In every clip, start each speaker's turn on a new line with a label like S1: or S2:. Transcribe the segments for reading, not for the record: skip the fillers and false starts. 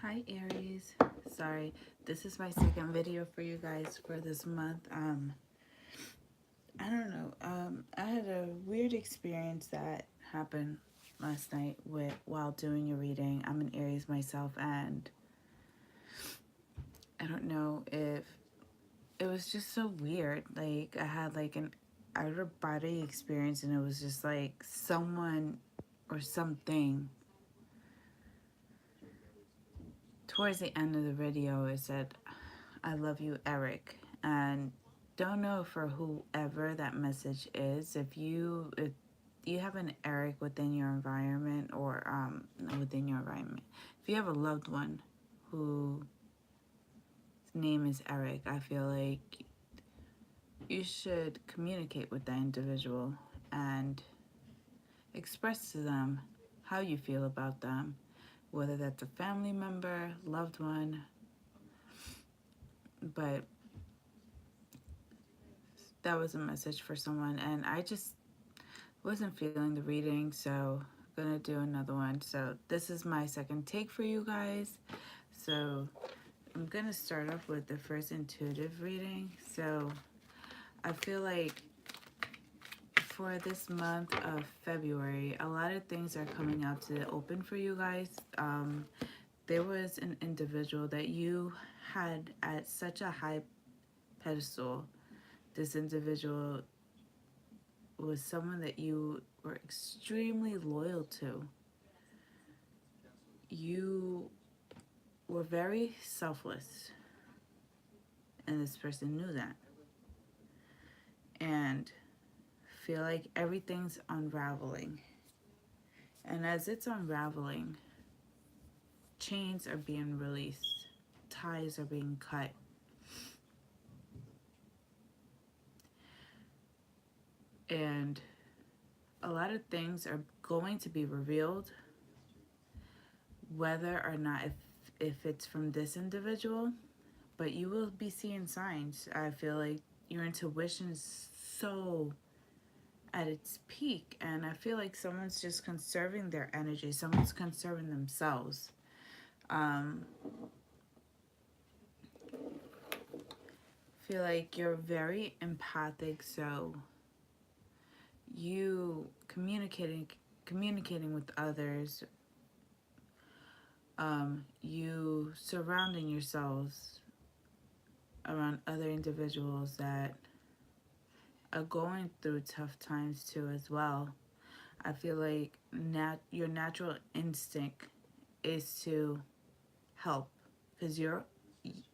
S1: Hi Aries. Sorry, this is my second video for you guys for this month. I don't know. I had a weird experience that happened last night while doing a reading. I'm an Aries myself, and I don't know if it was just so weird. Like I had like an outer body experience, and it was just like someone or something. Towards the end of the video, it said, "I love you, Eric," and don't know for whoever that message is. If you have an Eric within your environment, or within your environment, if you have a loved one whose name is Eric, I feel like you should communicate with that individual and express to them how you feel about them, whether that's a family member, loved one. But that was a message for someone, and I just wasn't feeling the reading, so I'm gonna do another one. So this is my second take for you guys. So I'm gonna start off with the first intuitive reading. So I feel like for this month of February, a lot of things are coming out to the open for you guys. There was an individual that you had at such a high pedestal. This individual was someone that you were extremely loyal to. You were very selfless, and this person knew that. And feel like everything's unraveling. And as it's unraveling, chains are being released, ties are being cut. And a lot of things are going to be revealed, whether or not if it's from this individual, but you will be seeing signs. I feel like your intuition is so at its peak, and I feel like someone's just conserving their energy, someone's conserving themselves. Feel like you're very empathic, so you communicating with others, you surrounding yourselves around other individuals that are going through tough times too as well. I feel like your natural instinct is to help, because you're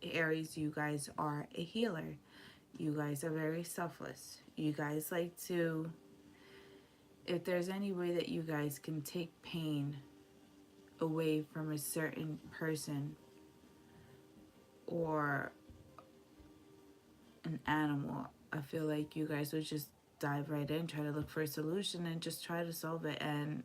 S1: Aries. You guys are a healer. You guys are very selfless. You guys like to, if there's any way that you guys can take pain away from a certain person or an animal, I feel like you guys would just dive right in, try to look for a solution, and just try to solve it, and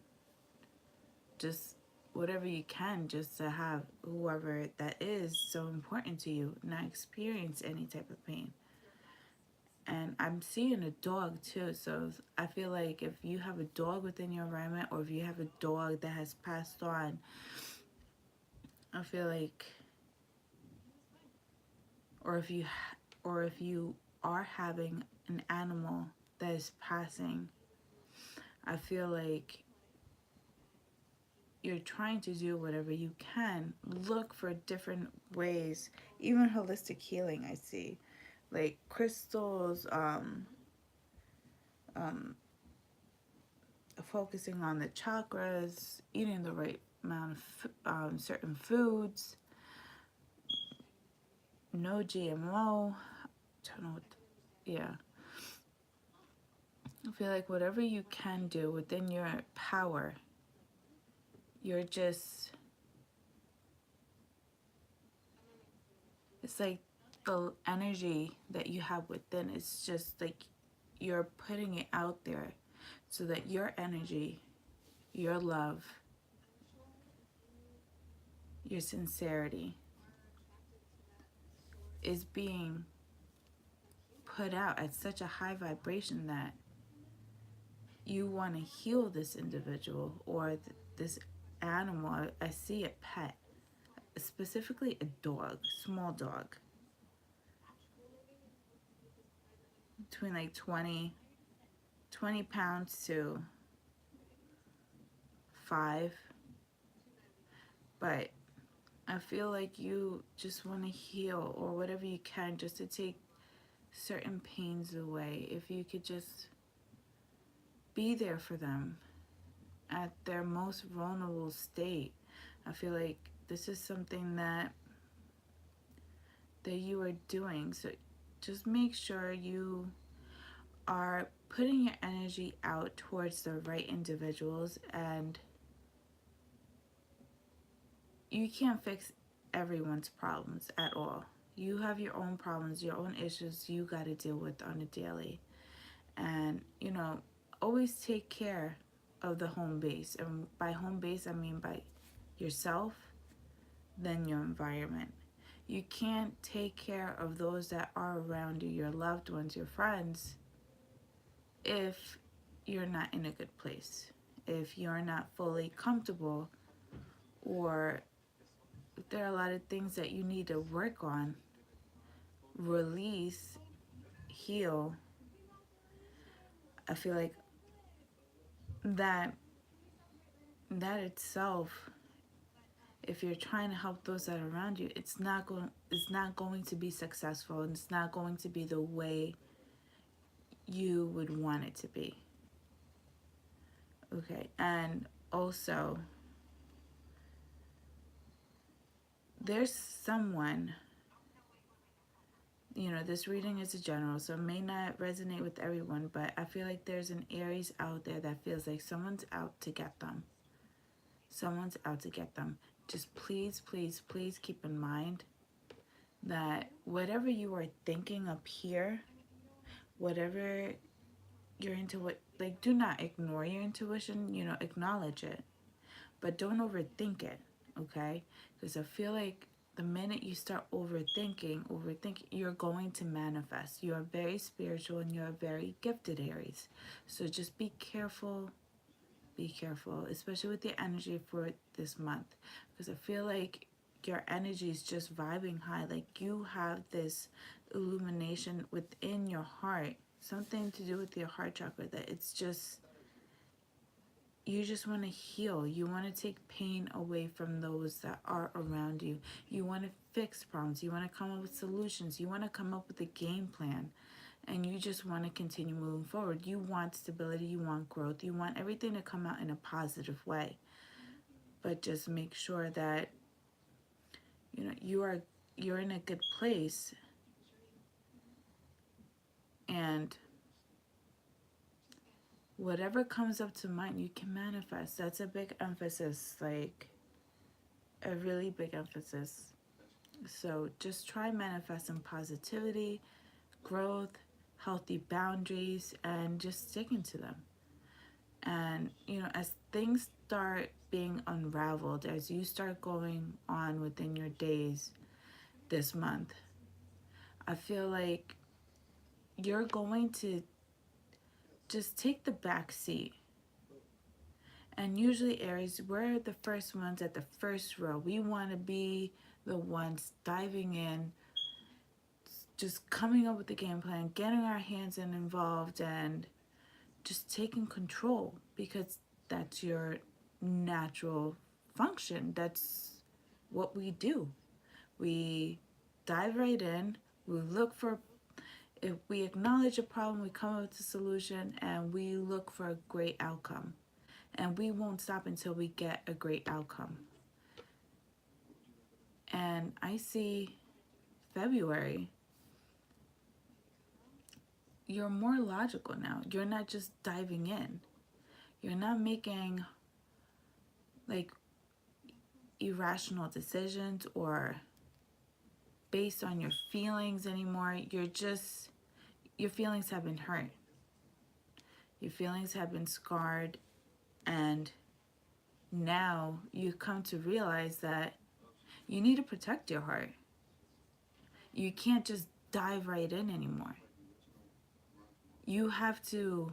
S1: just whatever you can, just to have whoever that is so important to you not experience any type of pain. And I'm seeing a dog too, so I feel like if you have a dog within your environment, or if you have a dog that has passed on, I feel like, or if you are having an animal that is passing, I feel like you're trying to do whatever you can. Look for different ways, even holistic healing. I see, like crystals, um, focusing on the chakras, eating the right amount of certain foods, no GMO. Don't know what, yeah. I feel like whatever you can do within your power, you're just, it's like the energy that you have within is just like you're putting it out there, so that your energy, your love, your sincerity is being put out at such a high vibration that you want to heal this individual or this animal. I see a pet, specifically a dog, small dog, between like 20 pounds to 5. But I feel like you just want to heal or whatever you can just to take certain pains away. If you could just be there for them at their most vulnerable state. I feel like this is something that you are doing. So just make sure you are putting your energy out towards the right individuals, and you can't fix everyone's problems at all. You have your own problems, your own issues you got to deal with on a daily. And, always take care of the home base. And by home base, I mean by yourself, then your environment. You can't take care of those that are around you, your loved ones, your friends, if you're not in a good place, if you're not fully comfortable, or if there are a lot of things that you need to work on, release, heal. I feel like that that itself, if you're trying to help those that are around you, it's not going to be successful, and it's not going to be the way you would want it to be. Okay, and also there's someone, this reading is a general, so it may not resonate with everyone, but I feel like there's an Aries out there that feels like someone's out to get them. Someone's out to get them. Just please, please, please keep in mind that whatever you are thinking up here, whatever you're into, do not ignore your intuition, acknowledge it, but don't overthink it, okay? Because I feel like the minute you start overthinking, you're going to manifest. You are very spiritual and you're very gifted, Aries. So just be careful, especially with your energy for this month. Because I feel like your energy is just vibing high. Like you have this illumination within your heart, something to do with your heart chakra, that it's just, you just want to heal. You want to take pain away from those that are around you. You want to fix problems. You want to come up with solutions. You want to come up with a game plan. And you just want to continue moving forward. You want stability. You want growth. You want everything to come out in a positive way. But just make sure that, you're in a good place. And whatever comes up to mind, you can manifest. That's a big emphasis, like a really big emphasis. So just try manifesting positivity, growth, healthy boundaries, and just sticking to them. And, as things start being unraveled, as you start going on within your days this month, I feel like you're going to just take the back seat. And usually, Aries, we're the first ones at the first row. We want to be the ones diving in, just coming up with the game plan, getting our hands involved, and just taking control, because that's your natural function. That's what we do. We dive right in. We look for, if we acknowledge a problem, we come up with a solution, and we look for a great outcome. And we won't stop until we get a great outcome. And I see February, you're more logical now. You're not just diving in. You're not making like irrational decisions or based on your feelings anymore. Your feelings have been hurt. Your feelings have been scarred, and now you come to realize that you need to protect your heart. You can't just dive right in anymore. You have to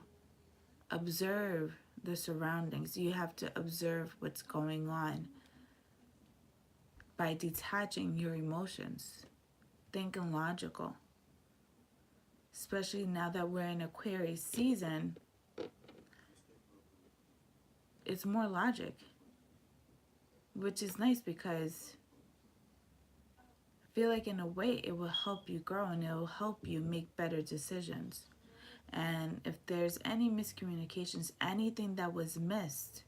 S1: observe the surroundings. You have to observe what's going on. by detaching your emotions, thinking logical. Especially now that we're in Aquarius season, it's more logic, which is nice because I feel like in a way it will help you grow and it will help you make better decisions. And if there's any miscommunications, anything that was missed,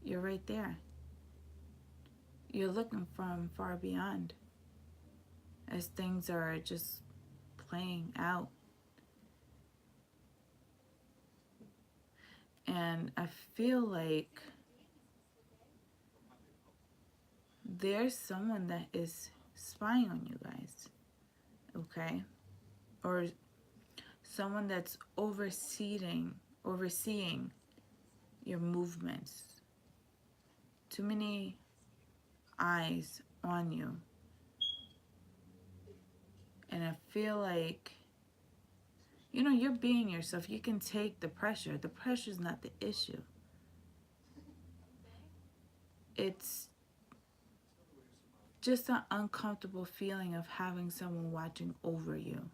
S1: you're right there. You're looking from far beyond as things are just playing out. And I feel like there's someone that is spying on you guys, okay? Or someone that's overseeing your movements. Too many eyes on you. And I feel like, you're being yourself. You can take the pressure. The pressure is not the issue. It's just an uncomfortable feeling of having someone watching over you.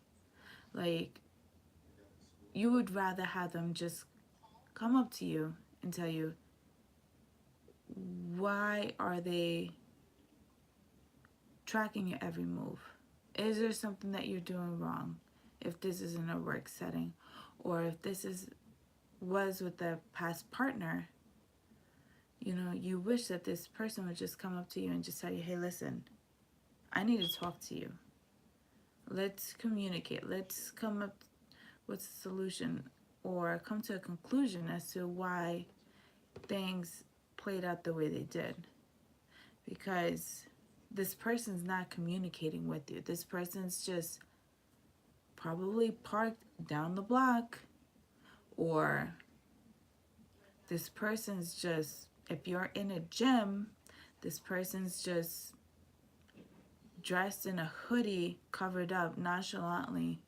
S1: Like, you would rather have them just come up to you and tell you, why are they tracking your every move? Is there something that you're doing wrong? If this is in a work setting, or if this was with a past partner, you wish that this person would just come up to you and just tell you, hey, listen, I need to talk to you. Let's communicate. Let's come up with a solution or come to a conclusion as to why things played out the way they did. Because this person's not communicating with you. This person's just probably parked down the block, or this person's just, if you're in a gym, this person's just dressed in a hoodie, covered up nonchalantly.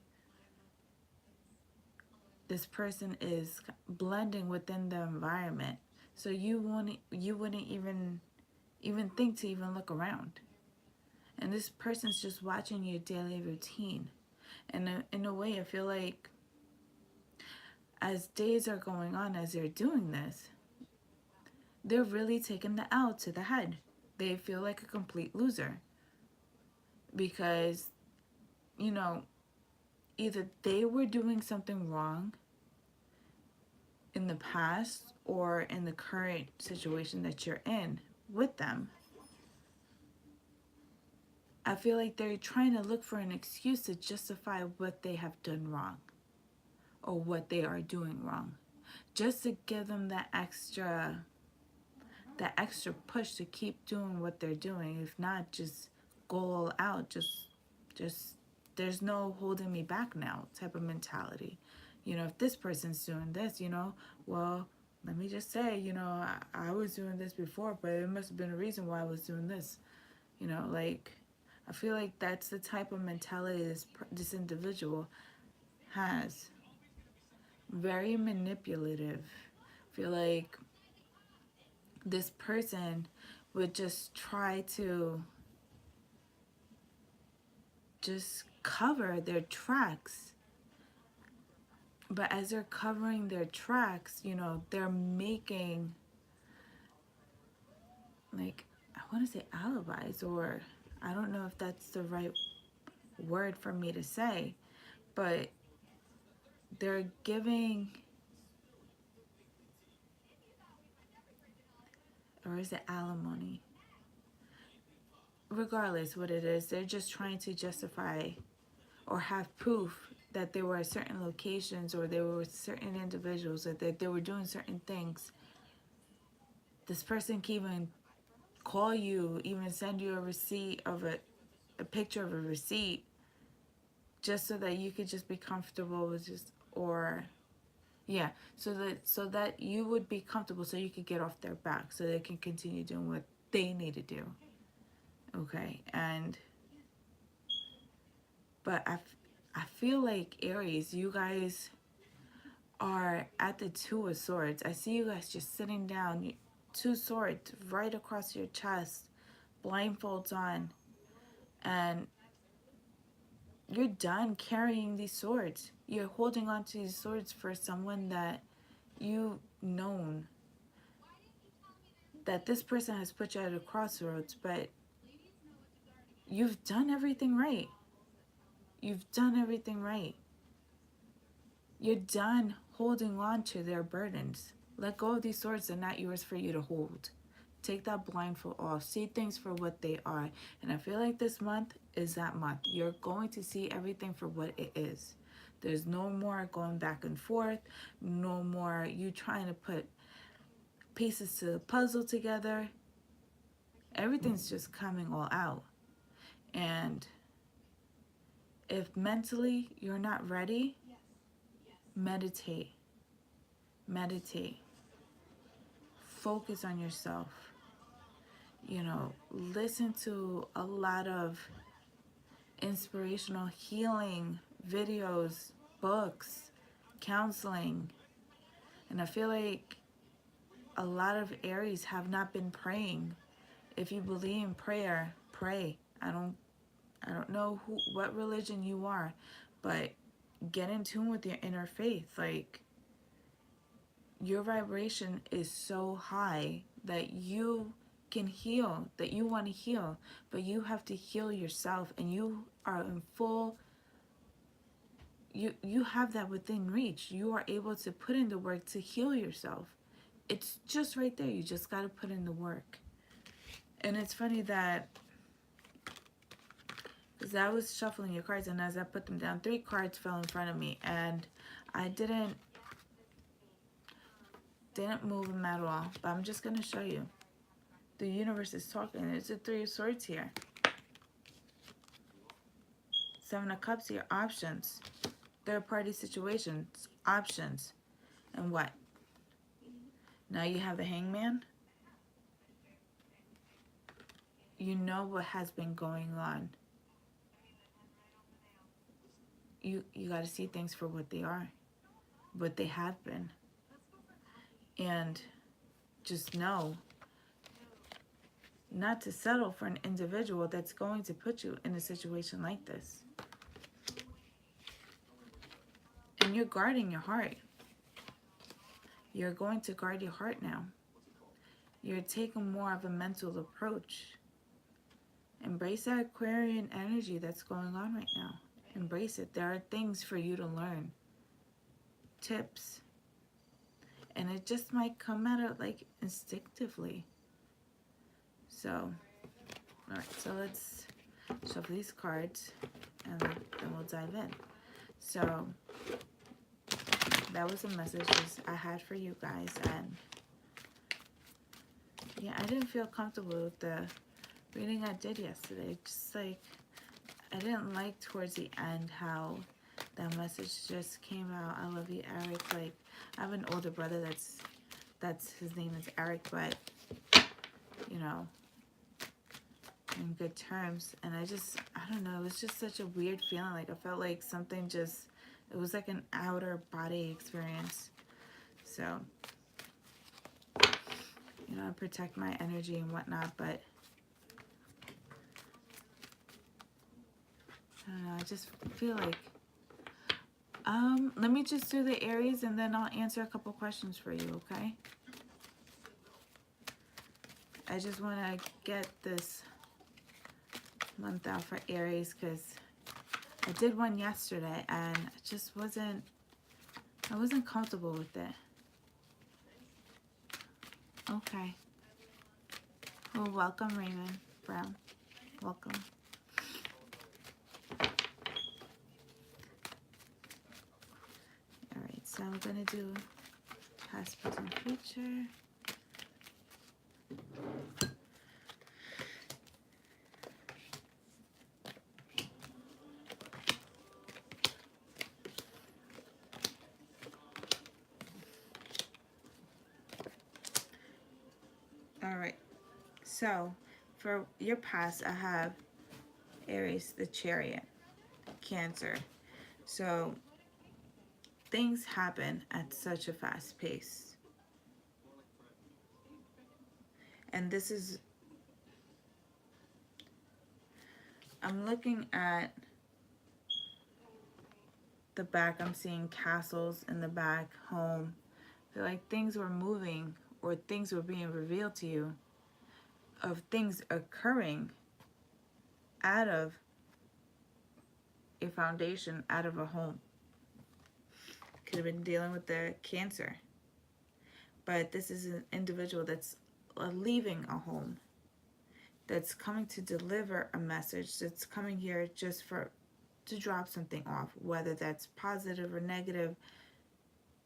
S1: This person is blending within the environment, so you wouldn't even think to even look around. And this person's just watching your daily routine. And in a way, I feel like as days are going on, as they're doing this, they're really taking the L to the head. They feel like a complete loser because, either they were doing something wrong in the past or in the current situation that you're in with them. I feel like they're trying to look for an excuse to justify what they have done wrong or what they are doing wrong, just to give them that extra push to keep doing what they're doing. If not, just go all out. Just there's no holding me back now type of mentality. If this person's doing this, well, let me just say, I was doing this before, but it must have been a reason why I was doing this. Like, I feel like that's the type of mentality this individual has. Very manipulative. I feel like this person would just try to just cover their tracks. But as they're covering their tracks, they're making, like, I want to say alibis, or I don't know if that's the right word for me to say, but they're giving, or is it alimony? Regardless what it is, they're just trying to justify or have proof that there were certain locations or there were certain individuals that they were doing certain things. This person can even call you, even send you a receipt of a picture of a receipt, just so that you could just be comfortable with just, or yeah, so that you would be comfortable, so you could get off their back, so they can continue doing what they need to do. Okay, but I feel like Aries, you guys are at the Two of Swords. I see you guys just sitting down 2 swords right across your chest, blindfolds on, and you're done carrying these swords. You're holding on to these swords for someone that you've known, that this person has put you at a crossroads, but you've done everything right. You've done everything right. You're done holding on to their burdens. Let go of these swords. They're not yours for you to hold. Take that blindfold off. See things for what they are. And I feel like this month is that month. You're going to see everything for what it is. There's no more going back and forth. No more you trying to put pieces to the puzzle together. Everything's just coming all out. And if mentally you're not ready, meditate. Meditate. Focus on yourself. You know, listen to a lot of inspirational healing videos, books, counseling. And I feel like a lot of Aries have not been praying. If you believe in prayer, pray. I don't know what religion you are, but get in tune with your inner faith. Like, your vibration is so high that you can heal, that you want to heal, but you have to heal yourself, and you are in full, you have that within reach. You are able to put in the work to heal yourself. It's just right there. You just got to put in the work. And it's funny that, because I was shuffling your cards, and as I put them down, 3 cards fell in front of me, and I didn't move them at all. But I'm just going to show you. The universe is talking. It's the 3 of Swords here. 7 of Cups here. Options. Third party situations. Options. And what? Now you have the Hangman. You know what has been going on. You got to see things for what they are. What they have been. And just know not to settle for an individual that's going to put you in a situation like this. And you're guarding your heart. You're going to guard your heart now. You're taking more of a mental approach. Embrace that Aquarian energy that's going on right now. Embrace it. There are things for you to learn. Tips. And it just might come out like instinctively. So, alright, so let's shuffle these cards and then we'll dive in. So, that was the messages I had for you guys, and yeah, I didn't feel comfortable with the reading I did yesterday. Just like, I didn't like towards the end how that message just came out. I love you, Eric. Like, I have an older brother that's his name is Eric, but you know, in good terms. And I don't know, it was just such a weird feeling. Like, I felt like something just, it was like an outer body experience. So, you know, I protect my energy and whatnot, but I don't know, I just feel like, let me just do the Aries and then I'll answer a couple questions for you, okay? I just want to get this month out for Aries because I did one yesterday and I just wasn't comfortable with it. Okay. Well, welcome, Raymond Brown. Welcome. Alright, so I'm going to do past, present, future. Alright, so for your past, I have Aries, the Chariot, Cancer. So things happen at such a fast pace. And this is, I'm looking at the back. I'm seeing castles in the back, home. I feel like things were moving, or things were being revealed to you, of things occurring out of a foundation, out of a home. Could have been dealing with the Cancer. But this is an individual that's leaving a home, that's coming to deliver a message, that's coming here just to drop something off, whether that's positive or negative.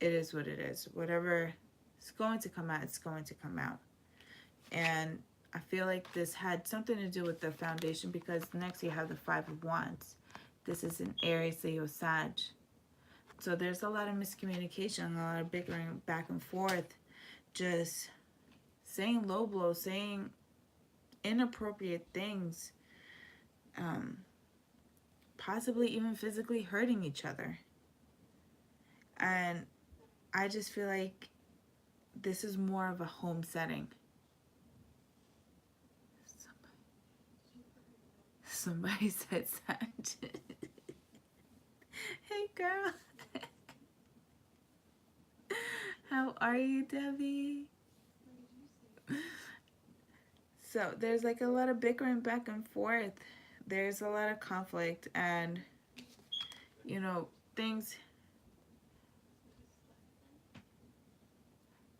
S1: It is what it is. Whatever is going to come out, it's going to come out. And I feel like this had something to do with the foundation, because next you have the Five of Wands. This is an Aries, Leo, Sag. So there's a lot of miscommunication, a lot of bickering back and forth, just saying low blows, saying inappropriate things, possibly even physically hurting each other. And I just feel like this is more of a home setting. Somebody said Sag. Hey girl. How are you, Debbie? So there's like a lot of bickering back and forth. There's a lot of conflict, and you know, things.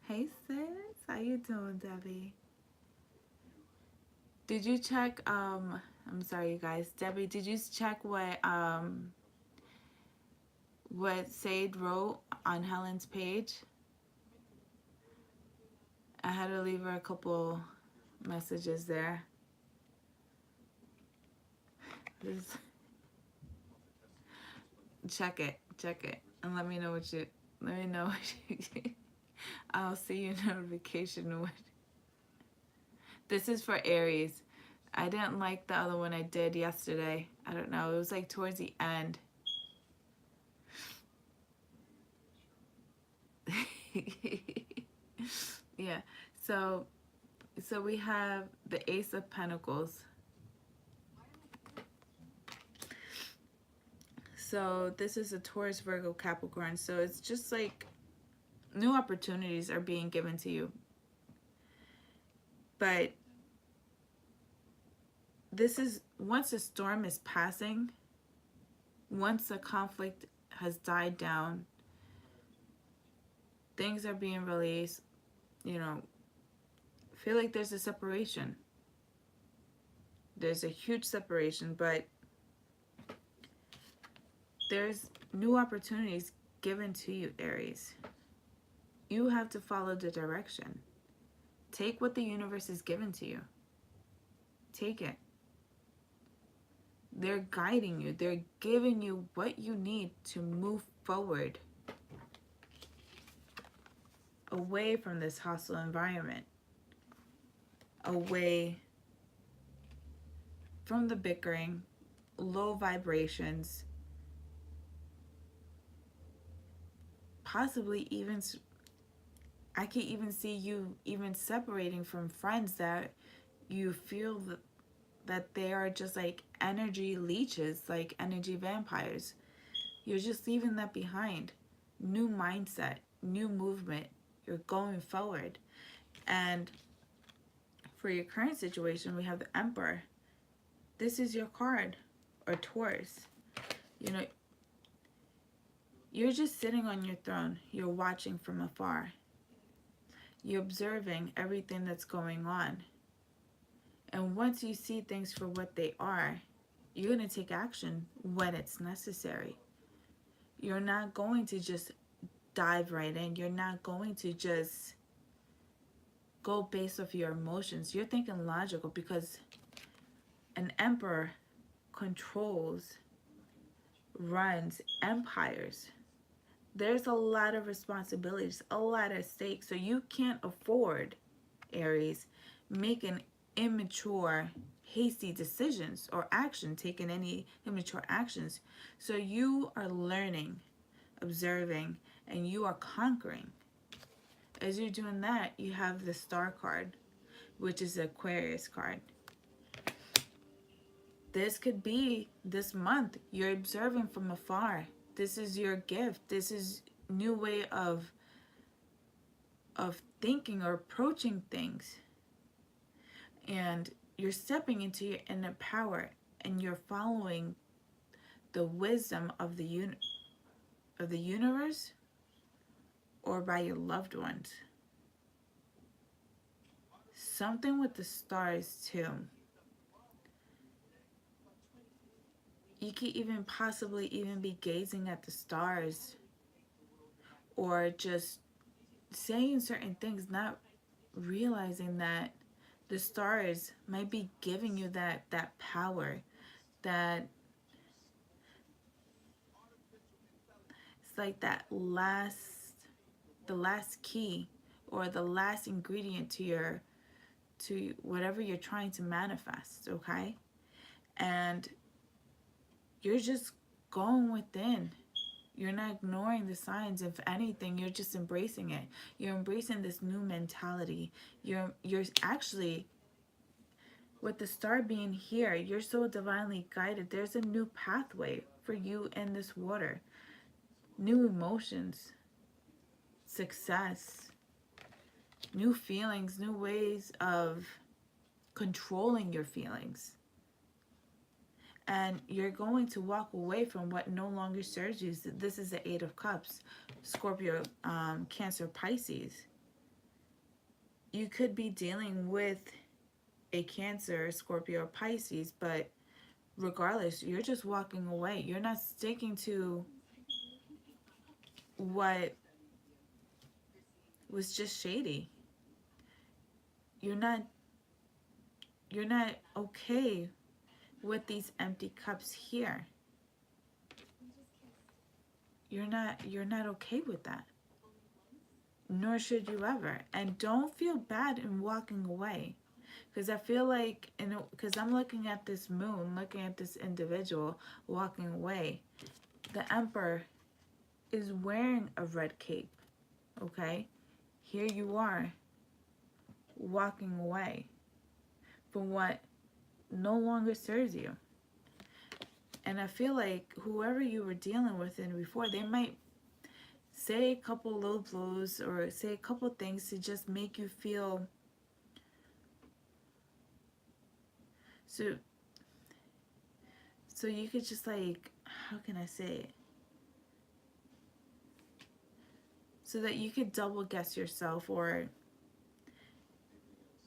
S1: Hey sis, how you doing, Debbie? Did you check I'm sorry you guys, Debbie, did you check what Sade wrote on Helen's page? I had to leave her a couple messages there. Just check it, and let me know what you. I'll see your notification. This is for Aries. I didn't like the other one I did yesterday. I don't know. It was like towards the end. Yeah. So we have the Ace of Pentacles. So this is a Taurus, Virgo, Capricorn. So it's just like new opportunities are being given to you. But this is, once the storm is passing, once the conflict has died down, things are being released, you know, I feel like there's a separation. There's a huge separation, but there's new opportunities given to you, Aries. You have to follow the direction. Take what the universe has given to you. Take it. They're guiding you. They're giving you what you need to move forward away from this hostile environment, away from the bickering, low vibrations, possibly even, I can even see you even separating from friends that you feel that they are just like energy leeches, like energy vampires. You're just leaving that behind. New mindset, new movement. You're going forward. And for your current situation, we have the Emperor. This is your card, or Taurus. You know, you're just sitting on your throne. You're watching from afar. You're observing everything that's going on. And once you see things for what they are, you're going to take action when it's necessary. You're not going to just dive right in. You're not going to just go based off your emotions. You're thinking logical, because an emperor controls, runs empires. There's a lot of responsibilities, a lot at stake. So you can't afford, Aries, making immature, hasty decisions or action, taking any immature actions. So you are learning, observing, and you are conquering. As you're doing that, you have the Star card. which is the Aquarius card. This could be this month. You're observing from afar. This is your gift. This is new way of thinking or approaching things. And you're stepping into your inner power, and you're following the wisdom of the universe, or by your loved ones. Something with the stars too. You could even possibly even be gazing at the stars, or just saying certain things, not realizing that the stars might be giving you that power, that it's like the last key, or the last ingredient to whatever you're trying to manifest, okay? And you're just going within. You're not ignoring the signs. If anything, you're just embracing it. You're embracing this new mentality. You're actually, with the star being here, you're so divinely guided. There's a new pathway for you in this water. New emotions, success, new feelings, new ways of controlling your feelings. And you're going to walk away from what no longer serves you. This is the Eight of Cups, Scorpio, Cancer, Pisces. You could be dealing with a Cancer, Scorpio, or Pisces, but regardless, you're just walking away. You're not sticking to what was just shady. You're not okay with these empty cups here. You're not okay with that. Nor should you ever. And don't feel bad in walking away. Because I feel like, because I'm looking at this moon, looking at this individual walking away. The Emperor is wearing a red cape, okay? Here you are, walking away from what no longer serves you. And I feel like whoever you were dealing with in before, they might say a couple low blows or say a couple things to just make you feel so you could just, like, how can I say it? So that you could double guess yourself, or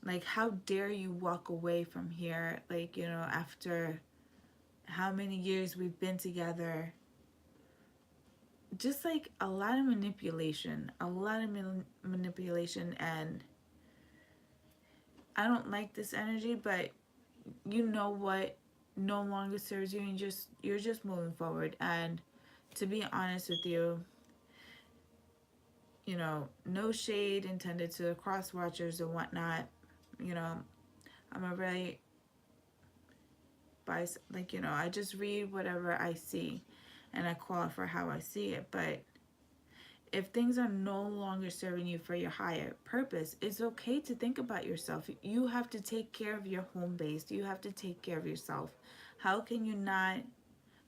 S1: like, how dare you walk away from here, like, you know, after how many years we've been together. Just like a lot of manipulation, manipulation, and I don't like this energy, but you know what no longer serves you, and you're just moving forward. And to be honest with you, you know, no shade intended to the cross watchers and whatnot. You know, I'm a very bias, like, you know, I just read whatever I see and I call it for how I see it. But if things are no longer serving you for your higher purpose, it's okay to think about yourself. You have to take care of your home base. You have to take care of yourself. How can you not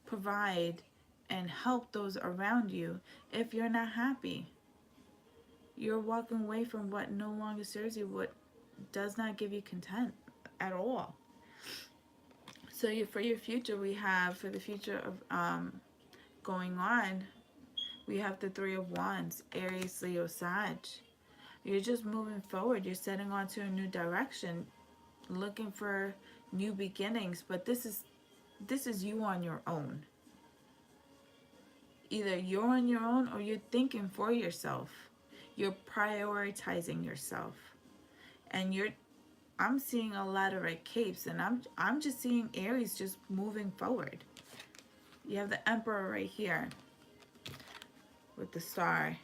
S1: provide and help those around you if you're not happy? You're walking away from what no longer serves you, what does not give you content at all. So for your future, we have, for the future of going on, we have the Three of Wands, Aries, Leo, Sag. You're just moving forward. You're setting on to a new direction, looking for new beginnings. But this is you on your own. Either you're on your own or you're thinking for yourself. You're prioritizing yourself. And I'm seeing a lot of red capes, and I'm just seeing Aries just moving forward. You have the Emperor right here with the star.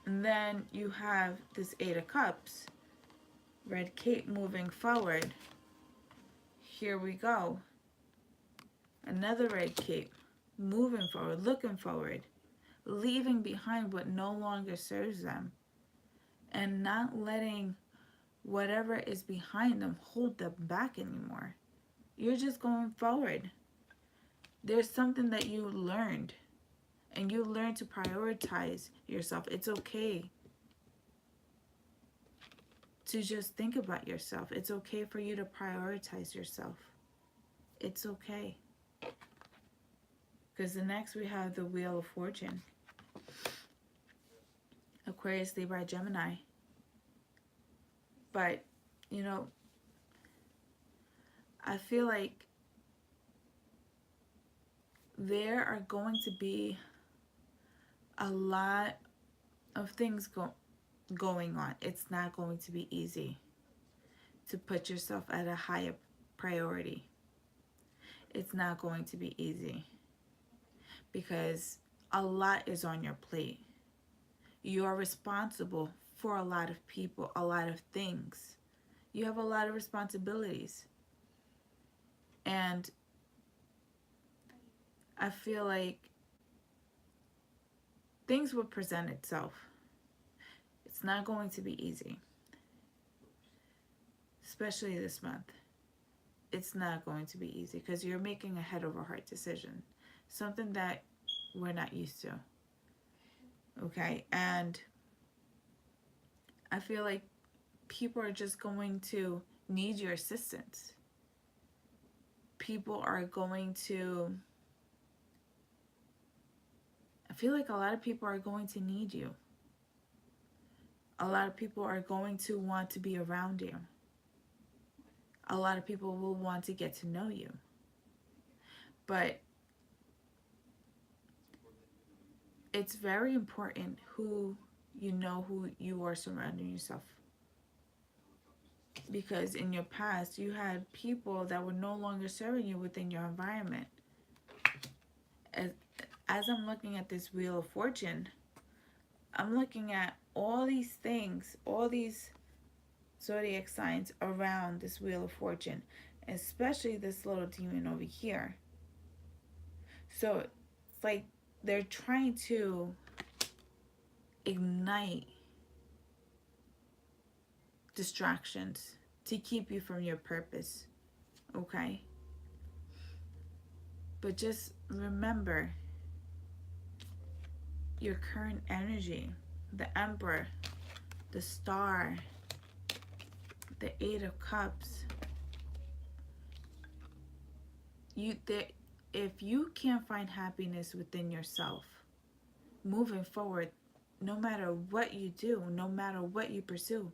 S1: And then you have this Eight of Cups, red cape moving forward. Here we go. Another red cape, moving forward, looking forward, leaving behind what no longer serves them. and not letting whatever is behind them hold them back anymore. You're just going forward. There's something that you learned, and you learn to prioritize yourself. It's okay to just think about yourself. It's okay for you to prioritize yourself. It's okay. Because the next we have the Wheel of Fortune. Aquarius, Libra, Gemini. But, you know, I feel like there are going to be a lot of things going on. It's not going to be easy to put yourself at a higher priority. It's not going to be easy because a lot is on your plate. You are responsible for a lot of people, a lot of things. You have a lot of responsibilities. And I feel like things will present itself. It's not going to be easy, especially this month. It's not going to be easy because you're making a head over heart decision, something that we're not used to. Okay, and I feel like people are just going to need your assistance. People are going to, I feel like a lot of people are going to need you. A lot of people are going to want to be around you. A lot of people will want to get to know you. But it's very important who you are surrounding yourself. Because in your past, you had people that were no longer serving you within your environment. As I'm looking at this Wheel of Fortune, I'm looking at all these things, all these zodiac signs around this Wheel of Fortune, especially this little demon over here. So it's like they're trying to ignite distractions to keep you from your purpose, okay? But just remember your current energy, the Emperor, the Star, the Eight of Cups. If you can't find happiness within yourself, moving forward, no matter what you do, no matter what you pursue,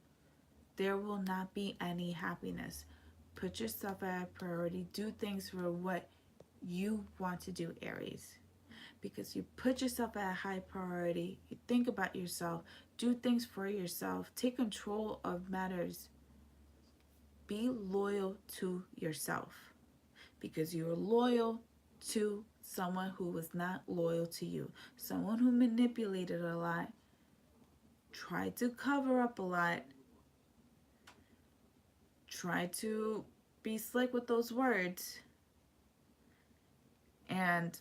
S1: there will not be any happiness. Put yourself at a priority. Do things for what you want to do, Aries. Because you put yourself at a high priority, you think about yourself, do things for yourself, take control of matters. Be loyal to yourself. Because you're loyal to someone who was not loyal to you. Someone who manipulated a lot, tried to cover up a lot, tried to be slick with those words, and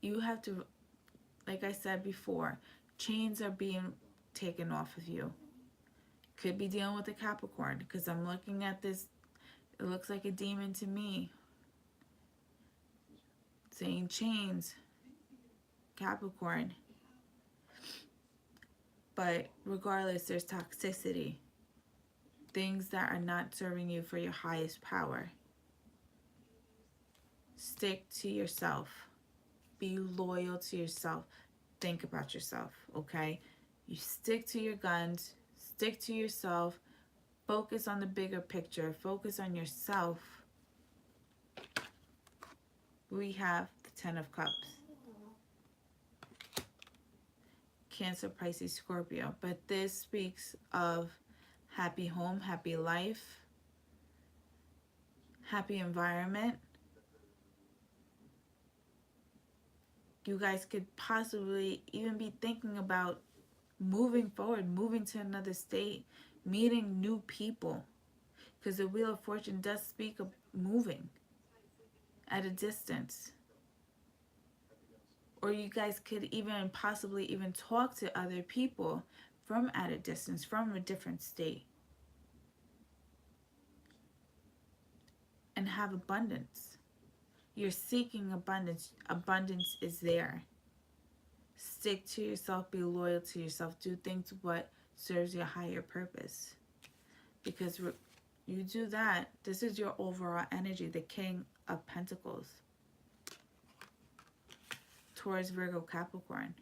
S1: you have to, like I said before, chains are being taken off of you. Could be dealing with a Capricorn, because I'm looking at this, it looks like a demon to me, saying chains, Capricorn. But regardless, there's toxicity, things that are not serving you for your highest power. Stick to yourself. Be loyal to yourself. Think about yourself, okay? You stick to your guns, stick to yourself, focus on the bigger picture, focus on yourself. We have the Ten of Cups. Cancer, Pisces, Scorpio. But this speaks of happy home, happy life, happy environment. You guys could possibly even be thinking about moving forward, moving to another state, meeting new people. Because the Wheel of Fortune does speak of moving at a distance or you guys could even possibly even talk to other people from at a distance, from a different state, and have abundance. You're seeking abundance. Abundance is there. Stick to yourself, be loyal to yourself, do things what serves your higher purpose. Because you do that, this is your overall energy, the King of Pentacles. Taurus, Virgo, Capricorn.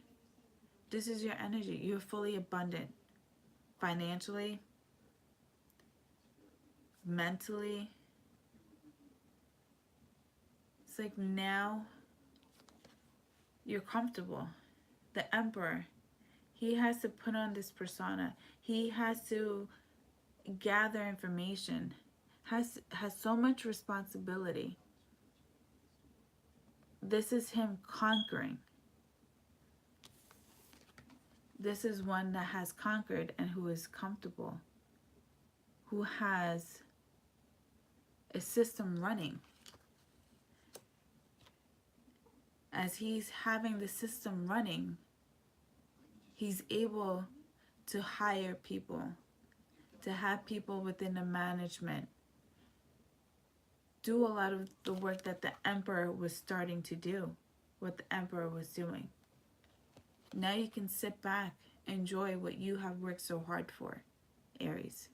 S1: This is your energy. You're fully abundant. Financially, mentally. It's like now you're comfortable. The Emperor, he has to put on this persona. He has to gather information. Has so much responsibility. This is him conquering. This is one that has conquered and who is comfortable, who has a system running. As he's having the system running, he's able to hire people, to have people within the management do a lot of the work that the Emperor was starting to do, what the Emperor was doing. Now you can sit back, enjoy what you have worked so hard for, Aries.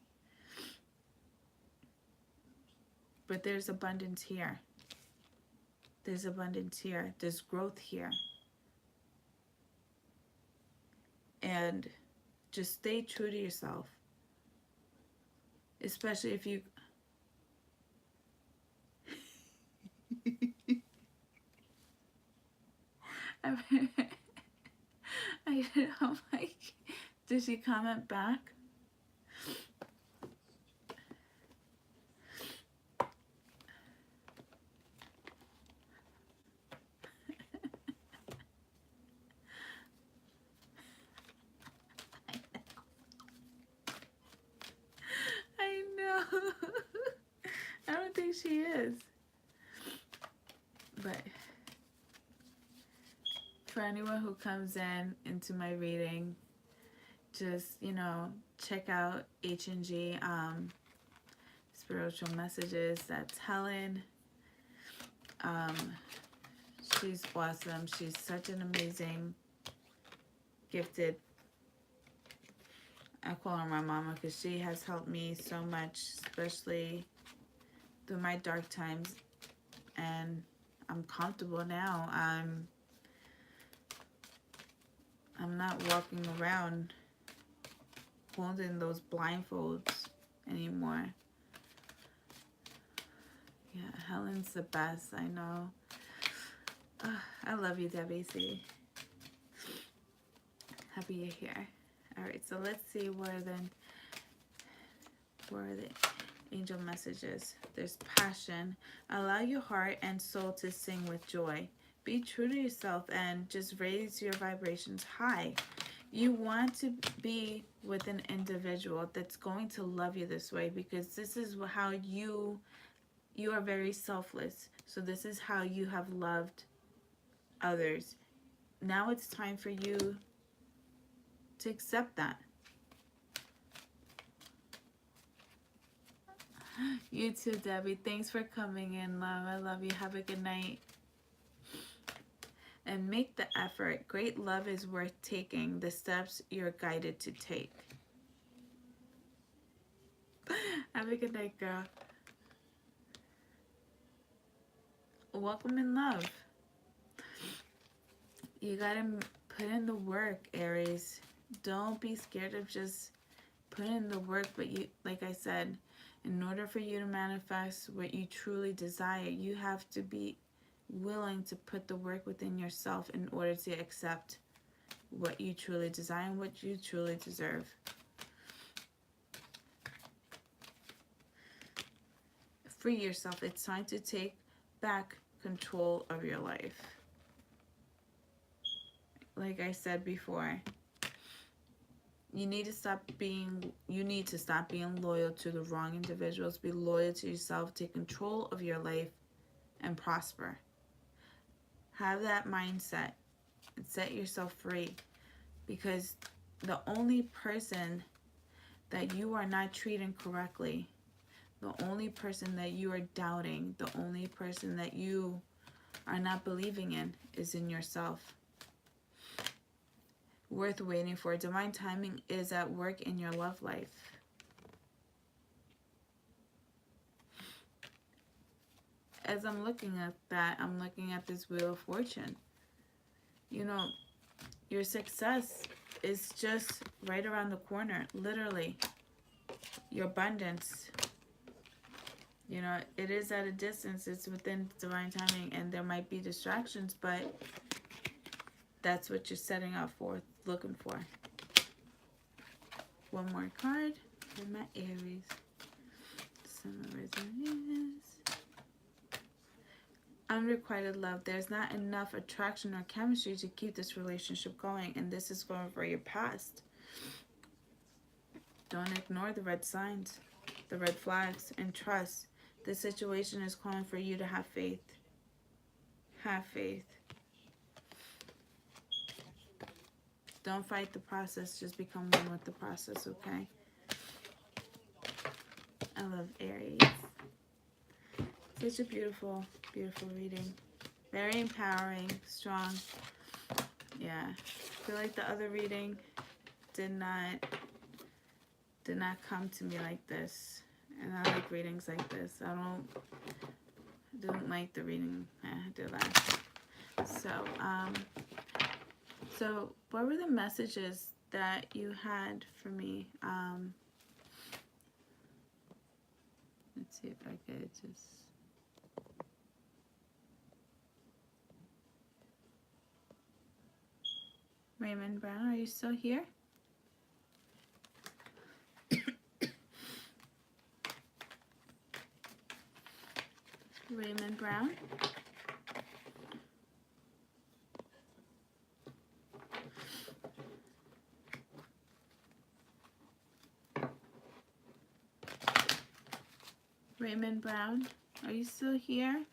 S1: But there's abundance here. There's abundance here. There's growth here. And just stay true to yourself. Especially if you... I'm like, did she comment back? I know. I don't think she is. But for anyone who comes into my reading, just, you know, check out H&G Spiritual Messages. That's Helen. She's awesome. She's such an amazing, gifted, I call her my mama because she has helped me so much, especially through my dark times. And I'm comfortable now. I'm not walking around holding those blindfolds anymore. Yeah, Helen's the best, I know. I love you, Debbie C. Happy you're here. Alright, so let's see where are the angel messages. There's passion. Allow your heart and soul to sing with joy. Be true to yourself and just raise your vibrations high. You want to be with an individual that's going to love you this way, because this is how you are very selfless. So this is how you have loved others. Now it's time for you to accept that. You too, Debbie. Thanks for coming in, love. I love you. Have a good night. And make the effort. Great love is worth taking the steps you're guided to take. Have a good night, girl. Welcome in love. You gotta put in the work, Aries. Don't be scared of just putting in the work. But you, like I said, in order for you to manifest what you truly desire, you have to be willing to put the work within yourself in order to accept what you truly desire and what you truly deserve. Free yourself. It's time to take back control of your life. Like I said before, you need to stop being loyal to the wrong individuals. Be loyal to yourself. Take control of your life and prosper. Have that mindset. and set yourself free, because the only person that you are not treating correctly, the only person that you are doubting, the only person that you are not believing in is in yourself. Worth waiting for. Divine timing is at work in your love life. As I'm looking at that, I'm looking at this Wheel of Fortune. You know, your success is just right around the corner, literally. Your abundance, you know, it is at a distance. It's within divine timing, and there might be distractions, but that's what you're setting out for, looking for. One more card for my Aries. Unrequited love. There's not enough attraction or chemistry to keep this relationship going, and this is going for your past. Don't ignore the red signs, the red flags, and trust. This situation is calling for you to have faith. Have faith. Don't fight the process. Just become one with the process, okay? I love Aries. Such a beautiful, beautiful reading. Very empowering, strong. Yeah. I feel like the other reading did not come to me like this. And I like readings like this. I don't like the reading I did last. So what were the messages that you had for me? Let's see if I could just... Raymond Brown, are you still here? Raymond Brown? Raymond Brown, are you still here?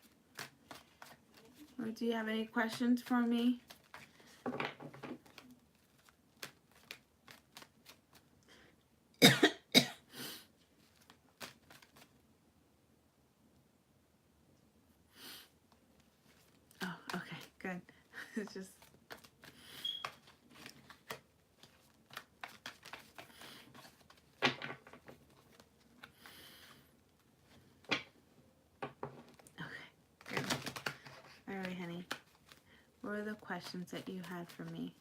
S1: Or do you have any questions for me? Oh, okay, good. It's just... Alright, honey. What were the questions that you had for me?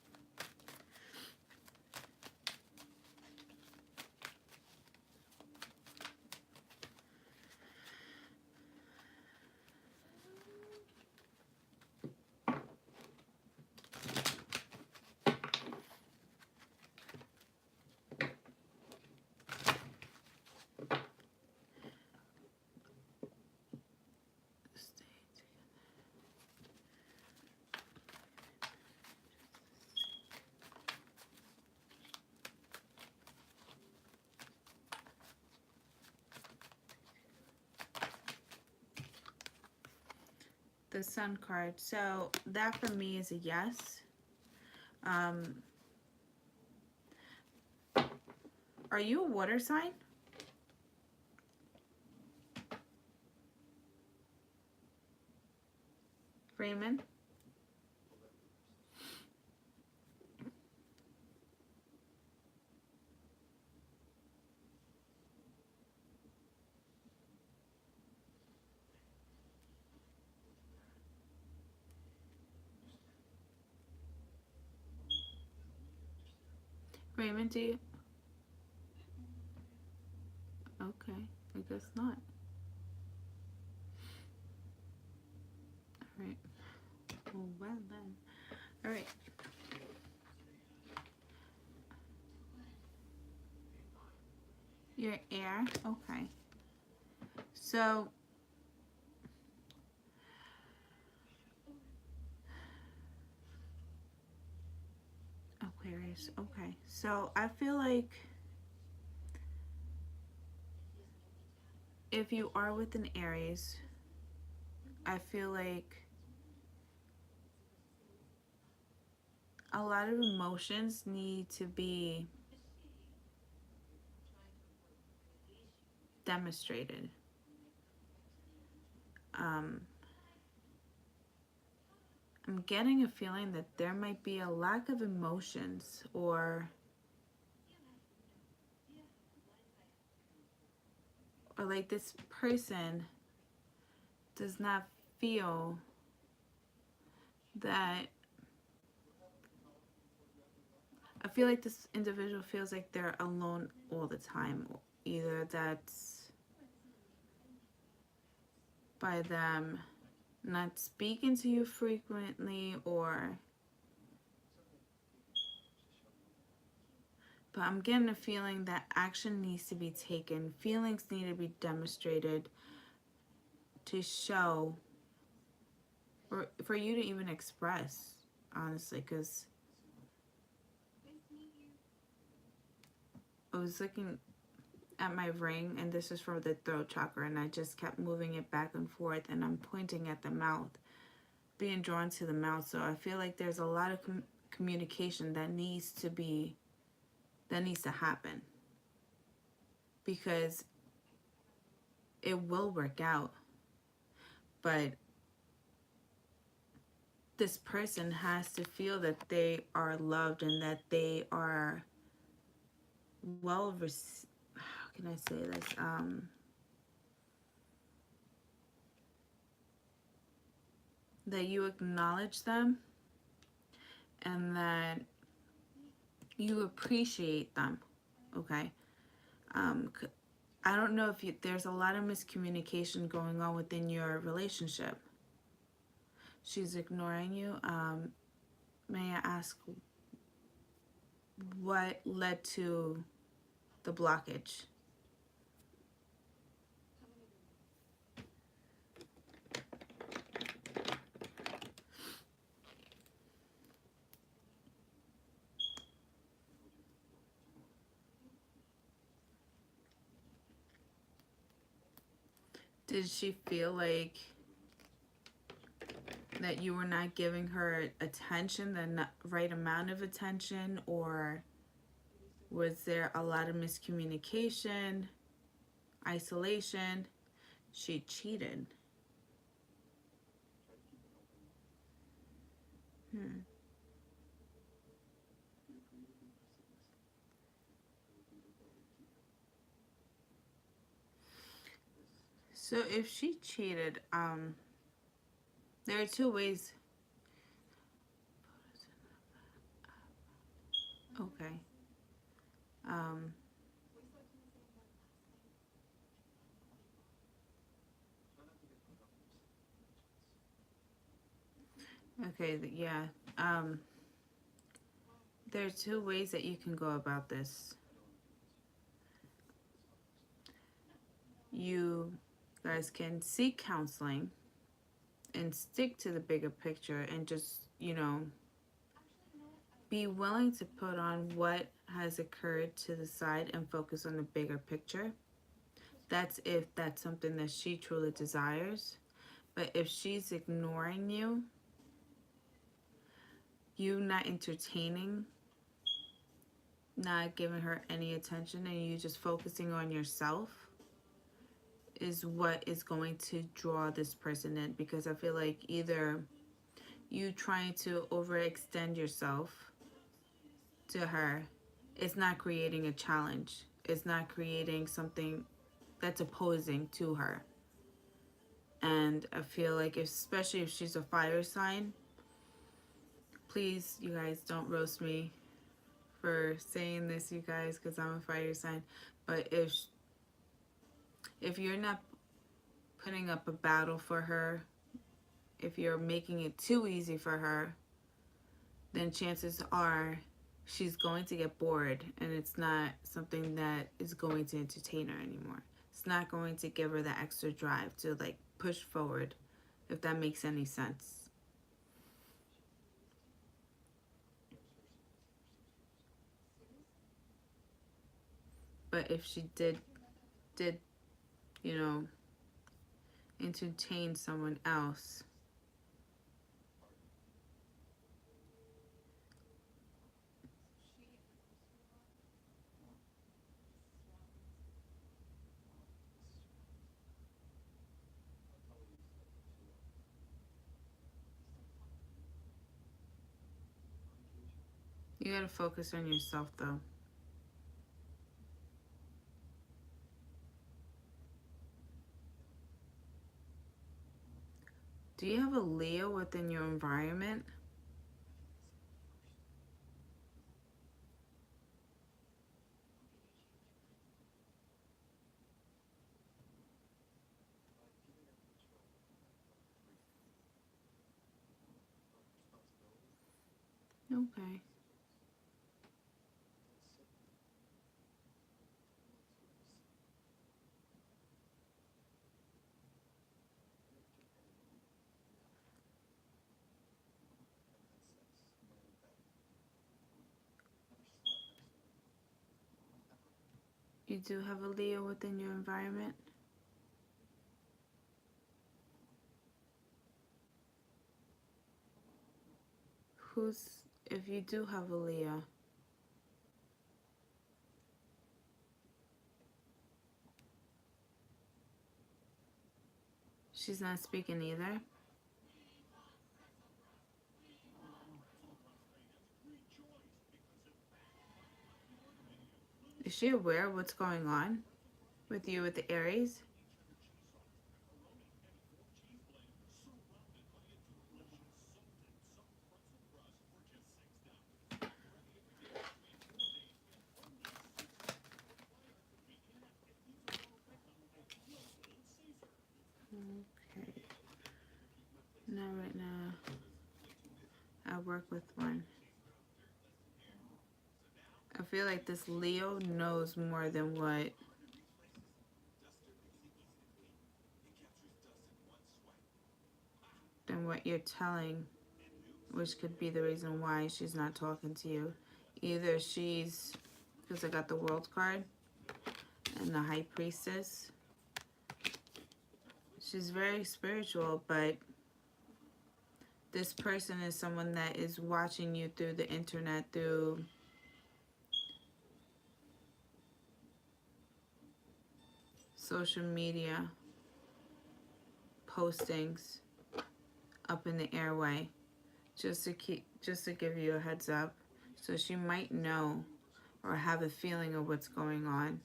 S1: The Sun card. So that for me is a yes. Are you a water sign? Raymond? Raymond, do you? Okay, I guess not. Alright. Well then. Alright. Your air? Okay. So, Aquarius. Okay. So, I feel like if you are with an Aries, I feel like a lot of emotions need to be demonstrated. Um, I'm getting a feeling that there might be a lack of emotions, or like this person does not feel that. I feel like this individual feels like they're alone all the time. Either that's by them not speaking to you frequently, or but I'm getting a feeling that action needs to be taken. Feelings need to be demonstrated to show, or for you to even express, honestly, because I was looking at my ring, and this is for the throat chakra, and I just kept moving it back and forth, and I'm pointing at the mouth, being drawn to the mouth. So I feel like there's a lot of communication that needs to happen, because it will work out, but this person has to feel that they are loved and that they are well received. How can I say this? That you acknowledge them and that you appreciate them. Okay. Um, I don't know if there's a lot of miscommunication going on within your relationship. She's ignoring you. May I ask what led to the blockage? Did she feel like that you were not giving her attention, the right amount of attention, or was there a lot of miscommunication, isolation? She cheated. Hmm. So if she cheated, there are two ways. Okay. Um, okay. Yeah. Um, there are two ways that you can go about this. You guys can seek counseling and stick to the bigger picture, and just, be willing to put on what has occurred to the side and focus on the bigger picture. That's if that's something that she truly desires. But if she's ignoring you, you not entertaining, not giving her any attention, and you just focusing on yourself, is what is going to draw this person in. Because I feel like either you trying to overextend yourself to her, it's not creating a challenge. It's not creating something that's opposing to her. And I feel like, especially if she's a fire sign, please, you guys, don't roast me for saying this, you guys, because I'm a fire sign. But if you're not putting up a battle for her, if you're making it too easy for her, then chances are she's going to get bored, and it's not something that is going to entertain her anymore. It's not going to give her that extra drive to like push forward, if that makes any sense. But if she did, you know, entertain someone else, You gotta focus on yourself though. Do you have a Leo within your environment? Okay. You do have a Leo within your environment? Who's, if you do have a Leo, she's not speaking either? Is she aware of what's going on with you with the Aries? Okay. No, right now I work with one. I feel like this Leo knows more than what you're telling, which could be the reason why she's not talking to you. Either she's, because I got the World card and the High Priestess. She's very spiritual, but this person is someone that is watching you through the internet, through social media postings up in the airway, just to give you a heads up. So she might know or have a feeling of what's going on,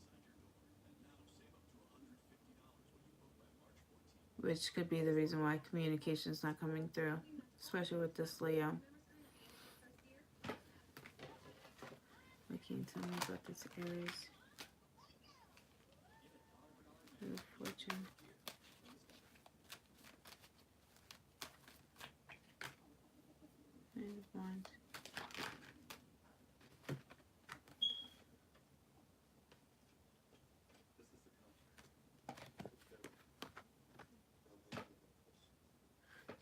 S1: which could be the reason why communication is not coming through, especially with this Leo. What can you tell me about this Aries? Wheel of Fortune. Knight of Wands.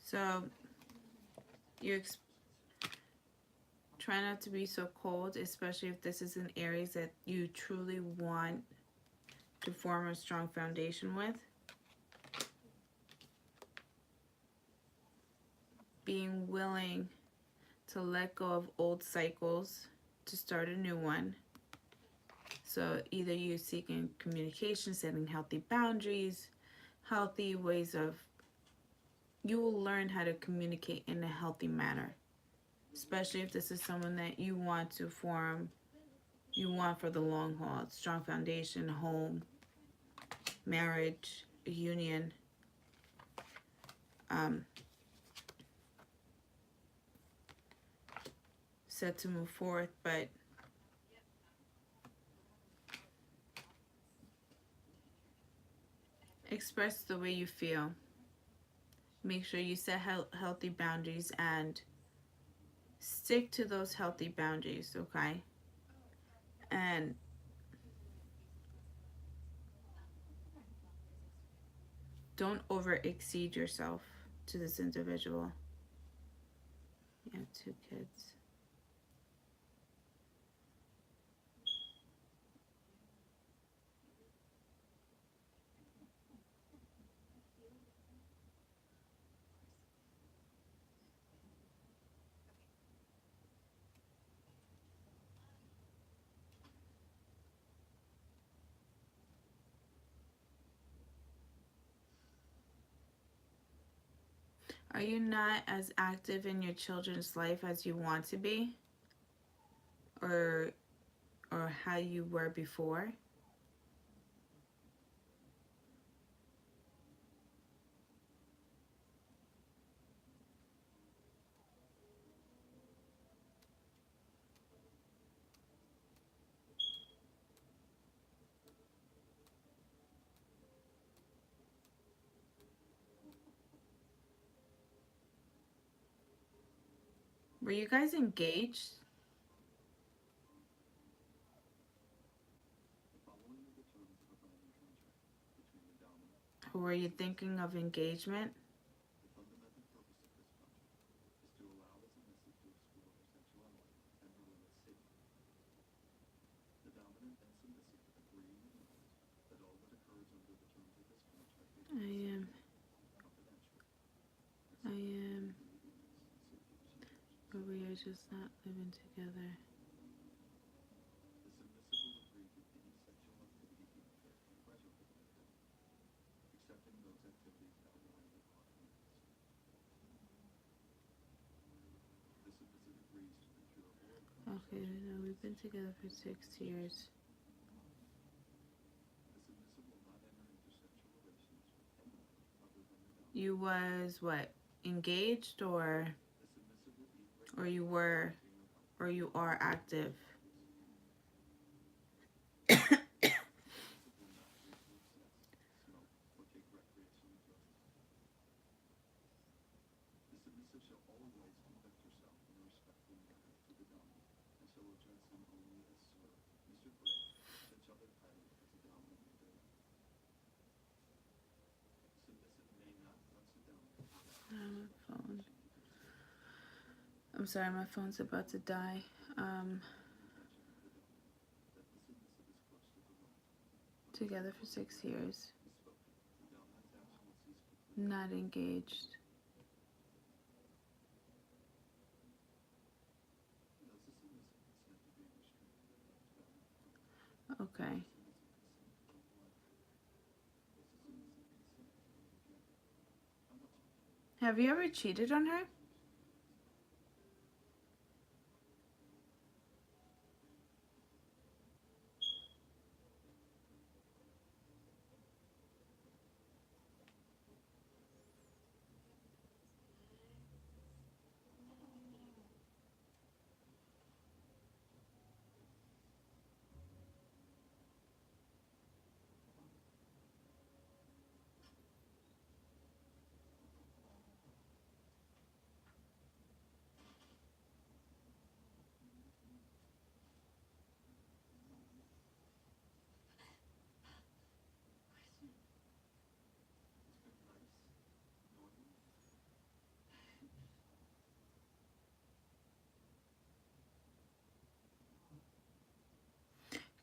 S1: So you try not to be so cold, especially if this is an Aries that you truly want to form a strong foundation with. Being willing to let go of old cycles to start a new one. So either you seeking communication, setting healthy boundaries, healthy ways of, you will learn how to communicate in a healthy manner. Especially if this is someone that you want to form, you want for the long haul. Strong foundation, home, marriage, union. Set to move forth, but express the way you feel. Make sure you set healthy boundaries and stick to those healthy boundaries, okay? And don't over exceed yourself to this individual. You have 2 kids. Are you not as active in your children's life as you want to be? or how you were before? Were you guys engaged? Or were you thinking of engagement? I am. I am. But we are just not living together. Okay, no, we've been together for 6 years. You was what? Engaged or you were or you are active? Phone. I'm sorry, my phone's about to die. Um, Together for 6 years. Not engaged. Okay. Have you ever cheated on her?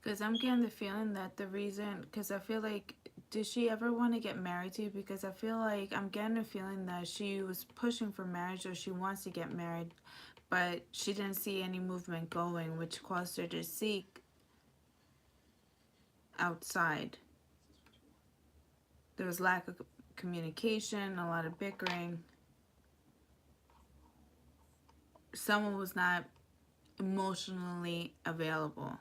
S1: Because I'm getting the feeling that the reason, because I feel like, did she ever want to get married to you? Because I feel like I'm getting a feeling that she was pushing for marriage or she wants to get married, but she didn't see any movement going, which caused her to seek outside. There was lack of communication, a lot of bickering. Someone was not emotionally available.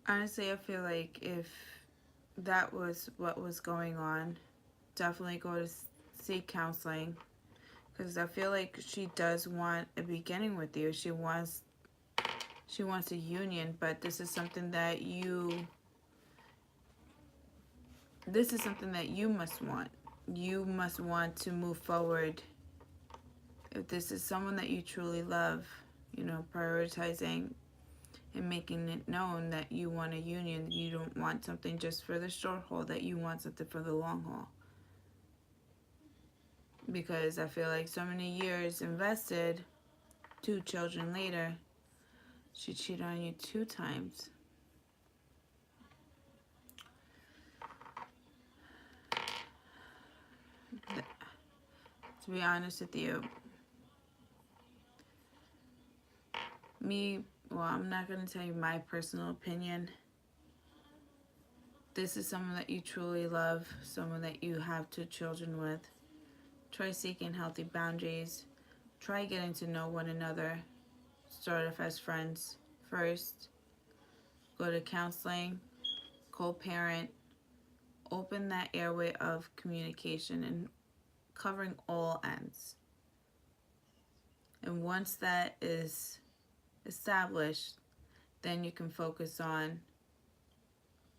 S1: Honestly, I feel like if that was what was going on, definitely go to seek counseling, because I feel like she does want a beginning with you. She wants a union, but this is something that you must want. You must want to move forward. If this is someone that you truly love, prioritizing and making it known that you want a union, you don't want something just for the short haul, that you want something for the long haul. Because I feel like so many years invested, 2 children later, She cheated on you 2 times. To be honest with you, I'm not going to tell you my personal opinion. This is someone that you truly love, someone that you have 2 children with. Try seeking healthy boundaries. Try getting to know one another. Start off as friends first. Go to counseling, co-parent. Open that airway of communication and covering all ends. And once that is established, then you can focus on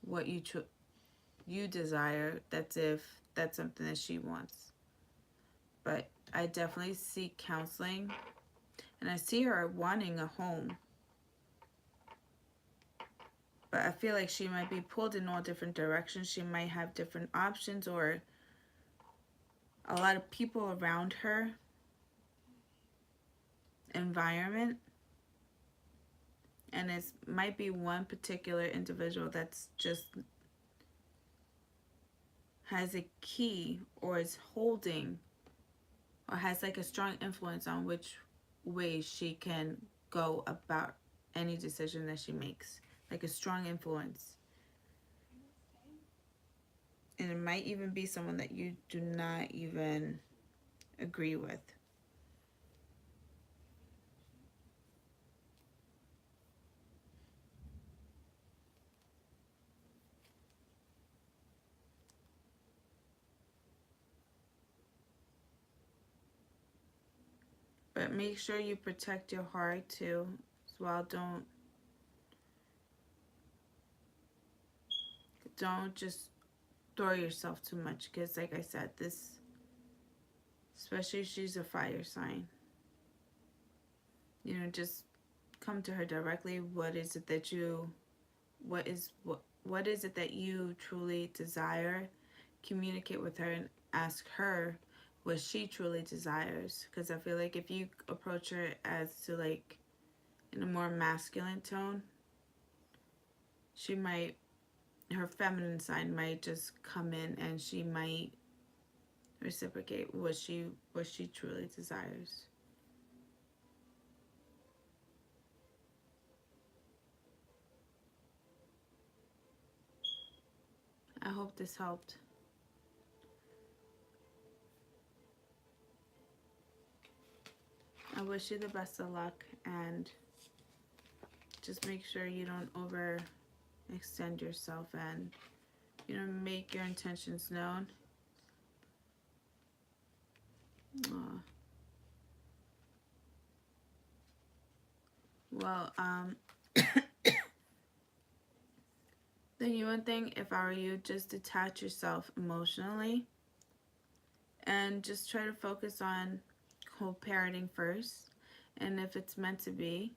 S1: what you desire. That's if that's something that she wants. But I definitely seek counseling, and I see her wanting a home. But I feel like she might be pulled in all different directions. She might have different options or a lot of people around her environment. And it might be one particular individual that's just has a key or is holding or has like a strong influence on which way she can go about any decision that she makes. Like a strong influence. And it might even be someone that you do not even agree with. But make sure you protect your heart too as well. Don't just throw yourself too much, because like I said, this, especially if she's a fire sign, just come to her directly. What is it that you truly desire? Communicate with her and ask her what she truly desires, because I feel like if you approach her as to like in a more masculine tone, her feminine side might just come in and she might reciprocate what she truly desires. I hope this helped. I wish you the best of luck, and just make sure you don't overextend yourself and make your intentions known. Aw. Well, then one thing, if I were you, just detach yourself emotionally and just try to focus on co-parenting first. And if it's meant to be,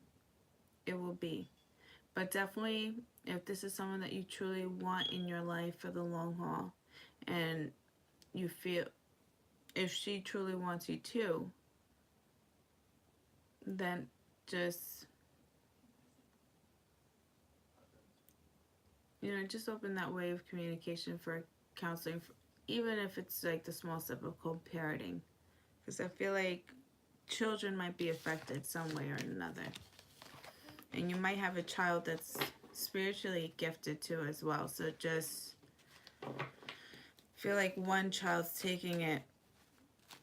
S1: it will be. But definitely, if this is someone that you truly want in your life for the long haul, and you feel if she truly wants you too, then just just open that way of communication for counseling, even if it's like the small step of co-parenting, because I feel like children might be affected some way or another, and you might have a child that's spiritually gifted too as well. So just feel like one child's taking it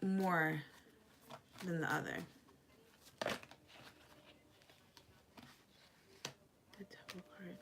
S1: more than the other. The Devil card.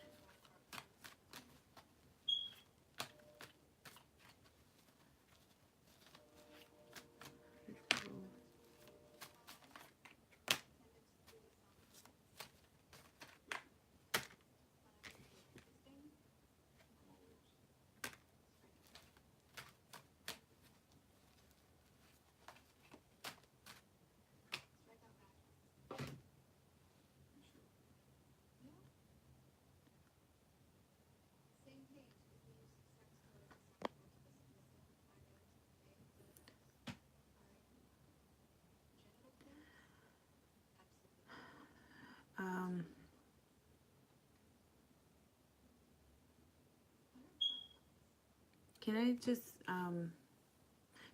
S1: Can I just,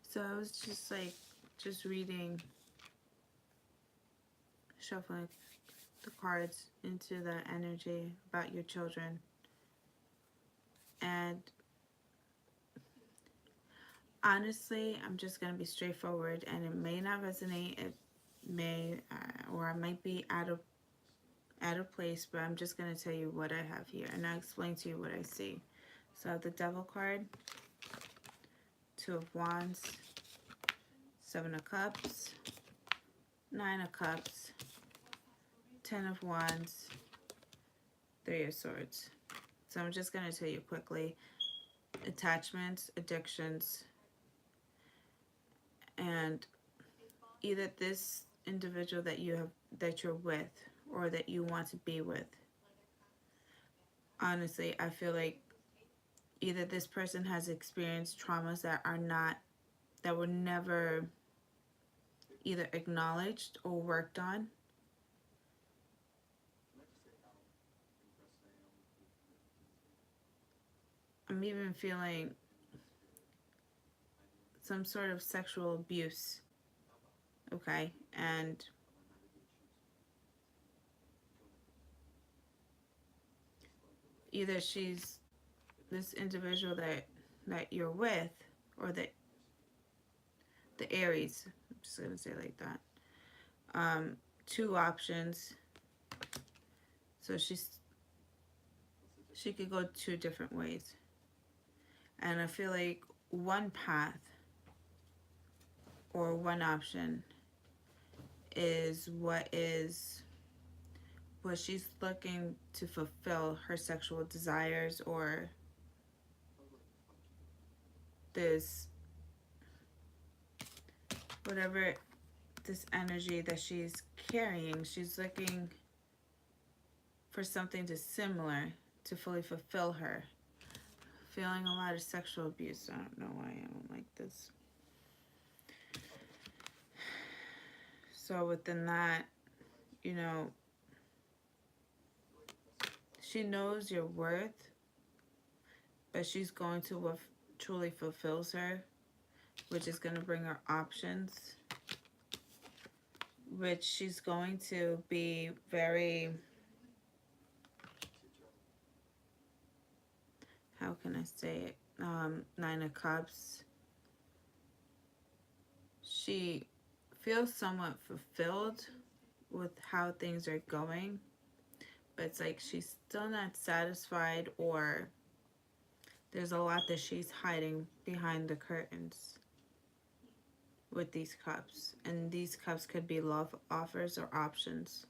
S1: so I was just like, just reading, shuffling the cards into the energy about your children. And honestly, I'm just going to be straightforward, and it may not resonate. It may, or I might be out of place, but I'm just going to tell you what I have here, and I'll explain to you what I see. So I have the Devil card, Two of Wands, Seven of Cups, Nine of Cups, Ten of Wands, Three of Swords. So I'm just going to tell you quickly. Attachments, addictions, and either this individual that you're with or that you want to be with. Honestly, I feel like either this person has experienced traumas that were never either acknowledged or worked on. I'm even feeling some sort of sexual abuse, okay? And either she's this individual that you're with, or the Aries, I'm just gonna say it like that. Two options. So she could go two different ways. And I feel like one path or one option is what she's looking to fulfill her sexual desires, or this whatever this energy that she's carrying, she's looking for something to similar to fully fulfill her. Feeling a lot of sexual abuse. I don't know why I don't like this. So within that, you know, she knows your worth, but she's going to what truly fulfills her, which is going to bring her options, which she's going to be very, how can I say it? Nine of Cups. She feels somewhat fulfilled with how things are going, but it's like she's still not satisfied, or there's a lot that she's hiding behind the curtains with these cups. And these cups could be love offers or options.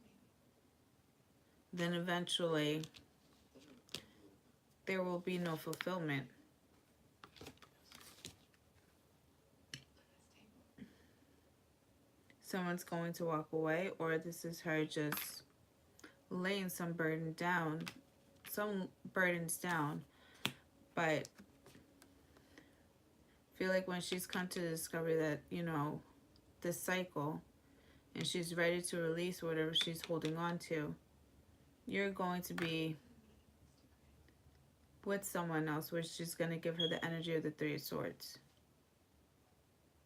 S1: Then eventually there will be no fulfillment. Someone's going to walk away, or this is her just laying some burdens down. But I feel like when she's come to discover that, you know, this cycle, and she's ready to release whatever she's holding on to, you're going to be with someone else, which is going to give her the energy of the Three of Swords,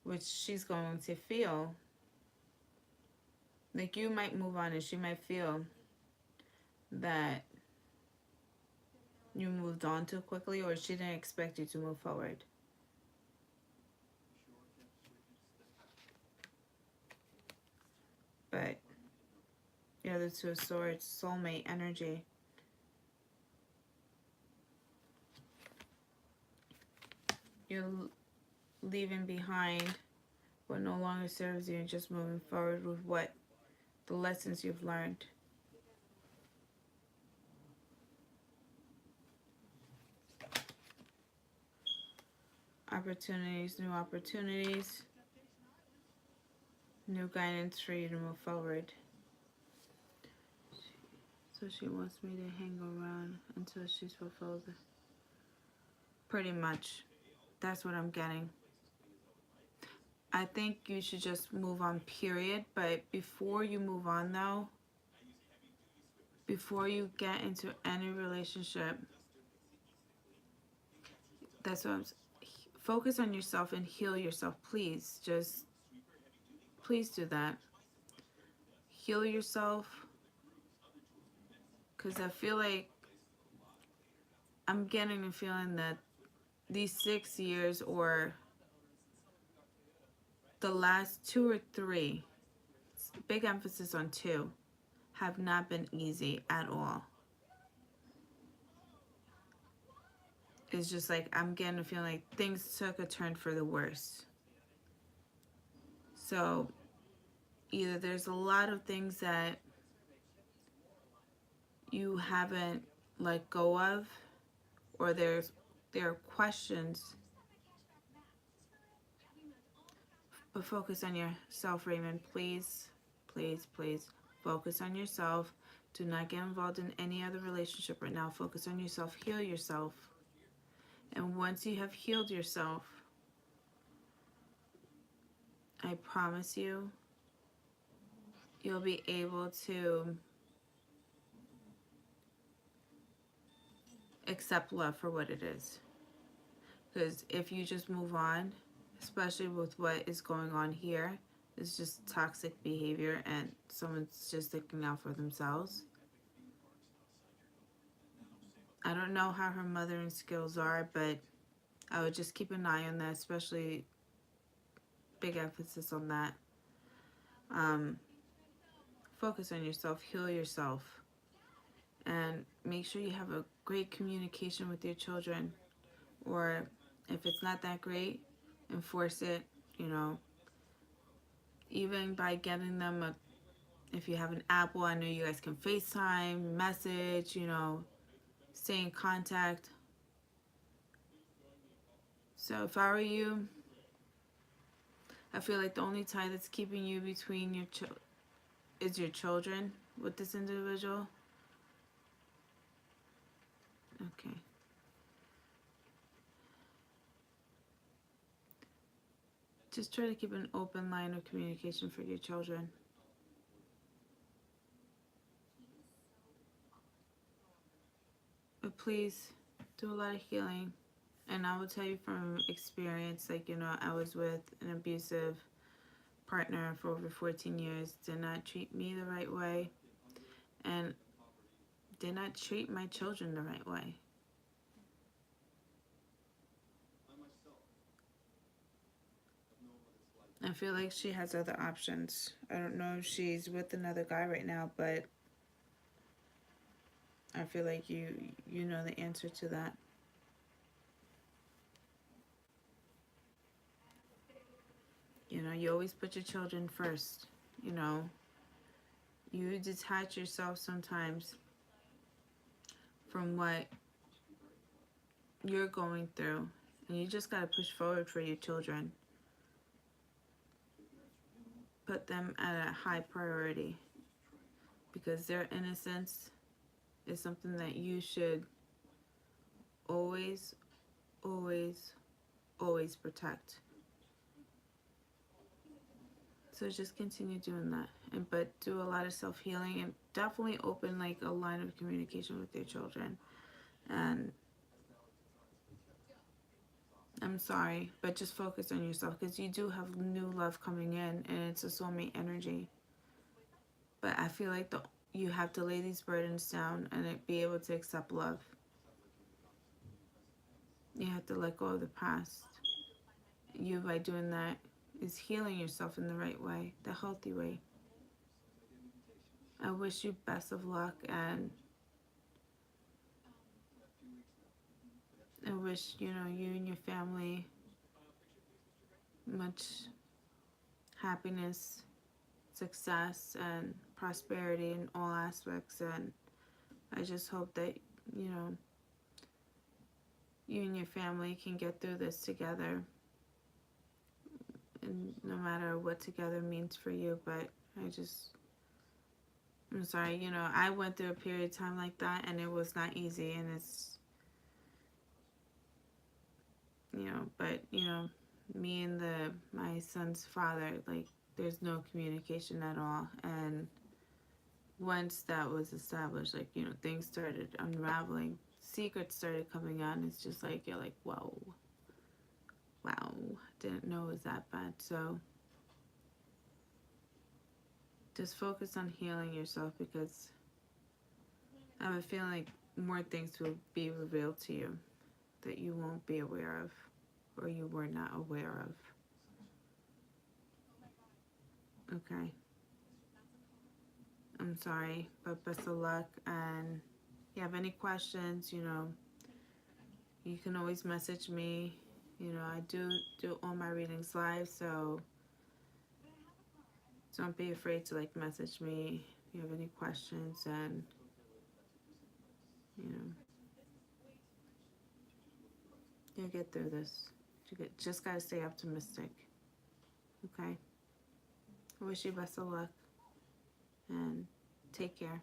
S1: which she's going to feel like you might move on, and she might feel that you moved on too quickly, or she didn't expect you to move forward. But yeah, the Two of Swords, soulmate energy. You're leaving behind what no longer serves you and just moving forward with what the lessons you've learned. Opportunities, new guidance for you to move forward. So she wants me to hang around until she's fulfilled. Pretty much. That's what I'm getting. I think you should just move on, period. But before you move on, though, before you get into any relationship, that's what I'm focus on yourself and heal yourself. Please, just please do that. Heal yourself, because I feel like I'm getting a feeling that these 6 years, or the last 2 or 3, big emphasis on 2, have not been easy at all. It's just like I'm getting a feeling like things took a turn for the worse. So either there's a lot of things that you haven't let go of, or there are questions. But focus on yourself, Raymond. Please, please, please focus on yourself. Do not get involved in any other relationship right now. Focus on yourself. Heal yourself. And once you have healed yourself, I promise you, you'll be able to accept love for what it is. Because if you just move on, especially with what is going on here, it's just toxic behavior and someone's just looking out for themselves. I don't know how her mothering skills are, but I would just keep an eye on that, especially big emphasis on that. Focus on yourself, heal yourself, and make sure you have a great communication with your children. Or if it's not that great, enforce it, you know, even by getting them if you have an Apple, I know you guys can FaceTime, message, you know, stay in contact. So if I were you, I feel like the only tie that's keeping you between is your children with this individual. Okay. Just try to keep an open line of communication for your children. But please do a lot of healing. And I will tell you from experience, like, you know, I was with an abusive partner for over 14 years, did not treat me the right way, and did not treat my children the right way. I feel like she has other options. I don't know if she's with another guy right now, but I feel like you know the answer to that. You know, you always put your children first. You know, you detach yourself sometimes from what you're going through, and you just got to push forward for your children. Put them at a high priority, because their innocence is something that you should always, always, always protect. So just continue doing that, but do a lot of self-healing, and definitely open like a line of communication with your children. And I'm sorry, but just focus on yourself, because you do have new love coming in, and it's a soulmate energy. But I feel like you have to lay these burdens down and be able to accept love. You have to let go of the past. You, by doing that, is healing yourself in the right way, the healthy way. I wish you best of luck, and I wish, you know, you and your family much happiness, success, and prosperity in all aspects. And I just hope that, you know, you and your family can get through this together, and no matter what together means for you. But I'm sorry, you know, I went through a period of time like that, and it was not easy, and it's, you know, but, you know, me and my son's father, like, there's no communication at all. And once that was established, like, you know, things started unraveling, secrets started coming out, and it's just like, you're like, whoa, Wow, didn't know it was that bad. So just focus on healing yourself, because I have a feeling like more things will be revealed to you that you won't be aware of, or you were not aware of. Okay. I'm sorry, but best of luck. And if you have any questions, you can always message me. I do all my readings live, so don't be afraid to like message me if you have any questions. And you know you'll get through this. Just gotta stay optimistic. Okay. I wish you best of luck and take care.